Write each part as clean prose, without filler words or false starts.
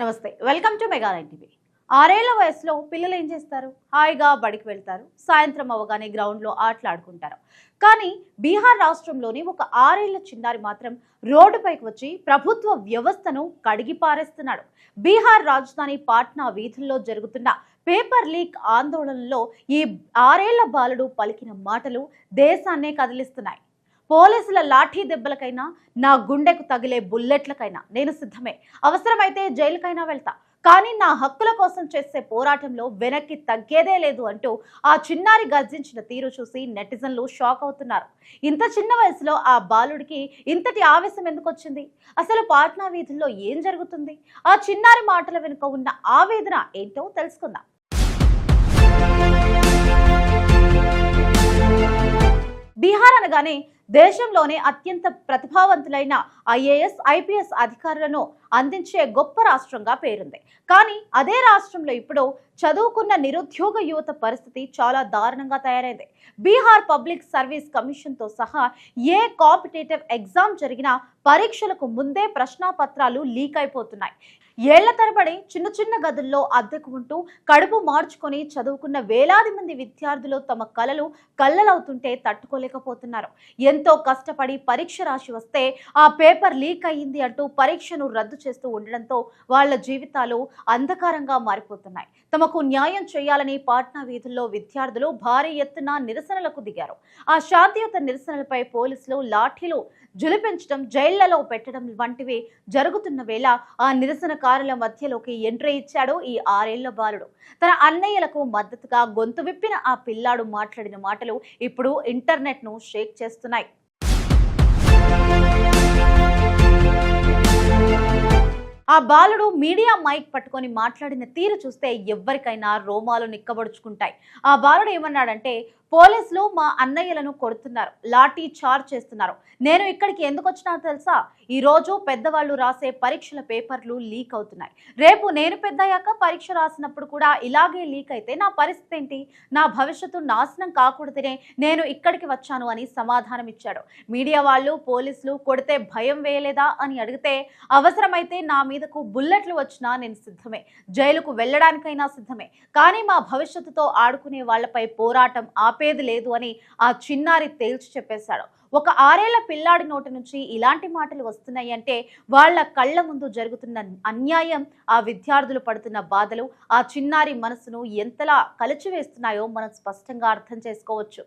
నమస్తే, welcome to mega nine TV. 6 ఏళ్ల వయసులో పిల్లలు ఏం చేస్తారు? హాయిగా బడికి వెళ్తారు, సాయంత్రం అవగానే గ్రౌండ్లో ఆటలాడుకుంటారు. కానీ బీహార్ రాష్ట్రంలోని ఒక 6 ఏళ్ల చిన్నారి మాత్రం రోడ్డుపైకి వచ్చి ప్రభుత్వ వ్యవస్థను కడిగి పారేస్తున్నాడు. బీహార్ రాజధాని పాట్నా వీధుల్లో జరుగుతున్న పేపర్ లీక్ ఆందోళనలో ఈ 6 ఏళ్ల బాలుడు పలికిన మాటలు దేశాన్నే కదిలిస్తున్నాయి. పోలీసుల లాఠీ దెబ్బలకైనా, నా గుండెకు తగిలే బుల్లెట్లకైనా నేను సిద్ధమే, అవసరమైతే జైలుకైనా వెళ్తా, కానీ నా హక్కుల కోసం చేసే పోరాటంలో వెనక్కి తగ్గేదే లేదు అంటూ ఆ చిన్నారి గర్జించిన తీరు చూసి నెటిజన్లు షాక్ అవుతున్నారు. ఇంత చిన్న వయసులో ఆ బాలుడికి ఇంతటి ఆవేశం ఎందుకు వచ్చింది? అసలు పాట్నా వీధుల్లో ఏం జరుగుతుంది? ఆ చిన్నారి మాటల వెనుక ఉన్న ఆవేదన ఏంటో తెలుసుకుందాం. బీహార్ అనగానే దేశంలోనే అత్యంత ప్రతిభావంతులైన ఐఏఎస్, ఐపీఎస్ అధికారులను అందించే గొప్ప రాష్ట్రంగా పేరుంది. కానీ అదే రాష్ట్రంలో ఇప్పుడు చదువుకున్న నిరుద్యోగ యువత పరిస్థితి చాలా దారుణంగా తయారైంది. బీహార్ పబ్లిక్ సర్వీస్ కమిషన్తో సహా ఏ కాంపిటేటివ్ ఎగ్జామ్ జరిగినా పరీక్షలకు ముందే ప్రశ్నాపత్రాలు లీక్ అయిపోతున్నాయి. ఏళ్ల తరబడి చిన్న చిన్న గదుల్లో అద్దెకు ఉంటూ కడుపు మార్చుకొని చదువుకున్న వేలాది మంది విద్యార్థులు తమ కలలు కళ్ళలవుతుంటే తట్టుకోలేకపోతున్నారు. ఎంతో కష్టపడి పరీక్ష రాసి వస్తే ఆ పేపర్ లీక్ అయ్యింది అంటూ పరీక్షను రద్దు చేస్తూ ఉండడంతో వాళ్ళ జీవితాలు అంధకారంగా మారిపోతున్నాయి. తమకు న్యాయం చేయాలని పాట్నా వీధుల్లో విద్యార్థులు భారీ ఎత్తున నిరసనలకు దిగారు. ఆ శాంతియుత నిరసనలపై పోలీసులు లాఠీలు జులిపించడం, జైళ్లలో పెట్టడం వంటివి జరుగుతున్న వేళ ఆ నిరసనకారుల మధ్యలోకి ఎంట్రీ ఇచ్చాడు ఈ 6 ఏళ్ల బాలుడు. తన అన్నయ్యలకు మద్దతుగా గొంతు విప్పిన ఆ పిల్లాడు మాట్లాడిన మాటలు ఇప్పుడు ఇంటర్నెట్ ను షేక్ చేస్తున్నాయి. ఆ బాలుడు మీడియా మైక్ పట్టుకొని మాట్లాడిన తీరు చూస్తే ఎవ్వరికైనా రోమాలు నిక్కబడుచుకుంటాయి. ఆ బాలుడు ఏమన్నాడంటే, పోలీసులు మా అన్నయ్యలను కొడుతున్నారు, లాఠీ చార్జ్ చేస్తున్నారు. నేను ఇక్కడికి ఎందుకు వచ్చినా తెలుసా? ఈ రోజు పెద్దవాళ్ళు రాసే పరీక్షల పేపర్లు లీక్ అవుతున్నాయి. రేపు నేను పెద్దయ్యాక పరీక్ష రాసినప్పుడు కూడా ఇలాగే లీక్ అయితే నా పరిస్థితి ఏంటి? నా భవిష్యత్తు నాశనం కాకూడదనే నేను ఇక్కడికి వచ్చాను అని సమాధానం ఇచ్చాడు. మీడియా వాళ్ళు పోలీసులు కొడితే భయం వేయలేదా అని అడిగితే, అవసరమైతే నా మీదకు బుల్లెట్లు వచ్చినా నేను సిద్ధమే, జైలుకు వెళ్ళడానికైనా సిద్ధమే, కానీ మా భవిష్యత్తుతో ఆడుకునే వాళ్లపై పోరాటం ఆపేది లేదు అని ఆ చిన్నారి తేల్చి చెప్పేశాడు. ఒక 6 ఏళ్ల పిల్లాడి నోటి నుంచి ఇలాంటి మాటలు వస్తున్నాయి అంటే వాళ్ళ కళ్ళ ముందు జరుగుతున్న అన్యాయం, ఆ విద్యార్థులు పడుతున్న బాధలు ఆ చిన్నారి మనసును ఎంతలా కలిచివేస్తున్నాయో మనం స్పష్టంగా అర్థం చేసుకోవచ్చు.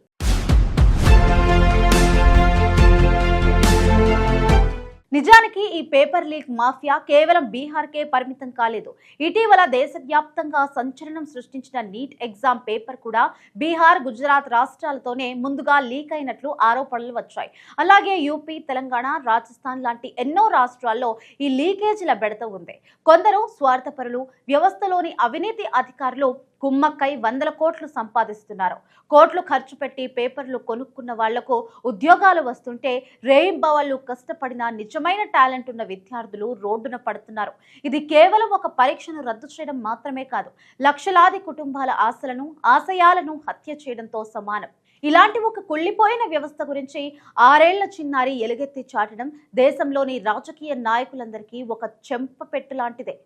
నిజానికి ఈ పేపర్ లీక్ మాఫియా కేవలం బీహార్కే పరిమితం కాలేదు. ఇటీవల దేశవ్యాప్తంగా సంచలనం సృష్టించిన నీట్ ఎగ్జామ్ పేపర్ కూడా బీహార్, గుజరాత్ రాష్ట్రాలతోనే ముందుగా లీక్ అయినట్లు ఆరోపణలు వచ్చాయి. అలాగే యూపీ, తెలంగాణ, రాజస్థాన్ లాంటి ఎన్నో రాష్ట్రాల్లో ఈ లీకేజీల బెడత ఉంది. కొందరు స్వార్థపరులు, వ్యవస్థలోని అవినీతి అధికారులు కుమ్మక్కై 100 కోట్లు సంపాదిస్తున్నారు. కోట్లు ఖర్చు పెట్టి పేపర్లు కొనుక్కున్న వాళ్లకు ఉద్యోగాలు వస్తుంటే రేయింబవళ్లు కష్టపడిన నిజమైన టాలెంట్ ఉన్న విద్యార్థులు రోడ్డున పడుతున్నారు. ఇది కేవలం ఒక పరీక్షను రద్దు చేయడం మాత్రమే కాదు, లక్షలాది కుటుంబాల ఆశయాలను హత్య చేయడంతో సమానం. ఇలాంటి ఒక కుళ్ళిపోయిన వ్యవస్థ గురించి 6 ఏళ్ల చిన్నారి ఎలుగెత్తి చాటడం దేశంలోని రాజకీయ నాయకులందరికీ ఒక చెంపపెట్టు లాంటిదే.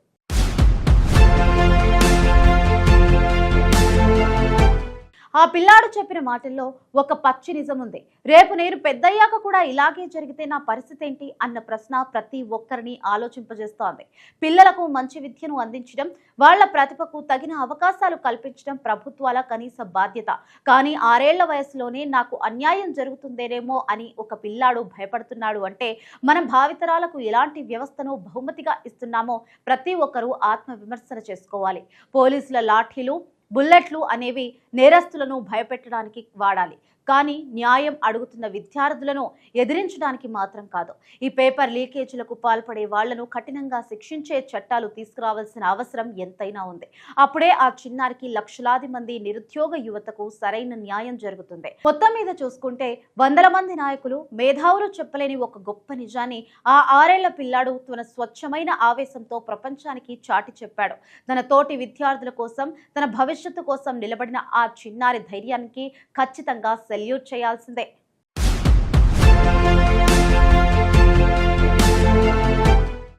ఆ పిల్లాడు చెప్పిన మాటల్లో ఒక పచ్చి నిజం ఉంది. రేపు నేను పెద్దయ్యాక కూడా ఇలాగే జరిగితే నా పరిస్థితి ఏంటి అన్న ప్రశ్న ప్రతి ఒక్కరిని ఆలోచింపజేస్తోంది. పిల్లలకు మంచి విద్యను అందించడం, వాళ్ల ప్రతిభకు తగిన అవకాశాలు కల్పించడం ప్రభుత్వాల కనీస బాధ్యత. కానీ 6 ఏళ్ల వయసులోనే నాకు అన్యాయం జరుగుతుందేనేమో అని ఒక పిల్లాడు భయపడుతున్నాడు అంటే మనం భావితరాలకు ఎలాంటి వ్యవస్థను బహుమతిగా ఇస్తున్నామో ప్రతి ఒక్కరూ ఆత్మవిమర్శన చేసుకోవాలి. పోలీసుల లాఠీలు, బుల్లెట్లు అనేవి నేరస్తులను భయపెట్టడానికి వాడాలి, కానీ న్యాయం అడుగుతున్న విద్యార్థులను ఎదిరించడానికి మాత్రం కాదు. ఈ పేపర్ లీకేజీలకు పాల్పడే వాళ్లను కఠినంగా శిక్షించే చట్టాలు తీసుకురావాల్సిన అవసరం ఎంతైనా ఉంది. అప్పుడే ఆ చిన్నారికి, లక్షలాది మంది నిరుద్యోగ యువతకు సరైన న్యాయం జరుగుతుంది. మొత్తం మీద చూసుకుంటే 100 మంది నాయకులు, మేధావులు చెప్పలేని ఒక గొప్ప నిజాన్ని ఆ 6 ఏళ్ల పిల్లాడు తన స్వచ్ఛమైన ఆవేశంతో ప్రపంచానికి చాటి చెప్పాడు. తన తోటి విద్యార్థుల కోసం, తన భవిష్యత్తు కోసం నిలబడిన ఆ చిన్నారి ధైర్యానికి ఖచ్చితంగా సెల్యూట్ చేయాల్సిందే.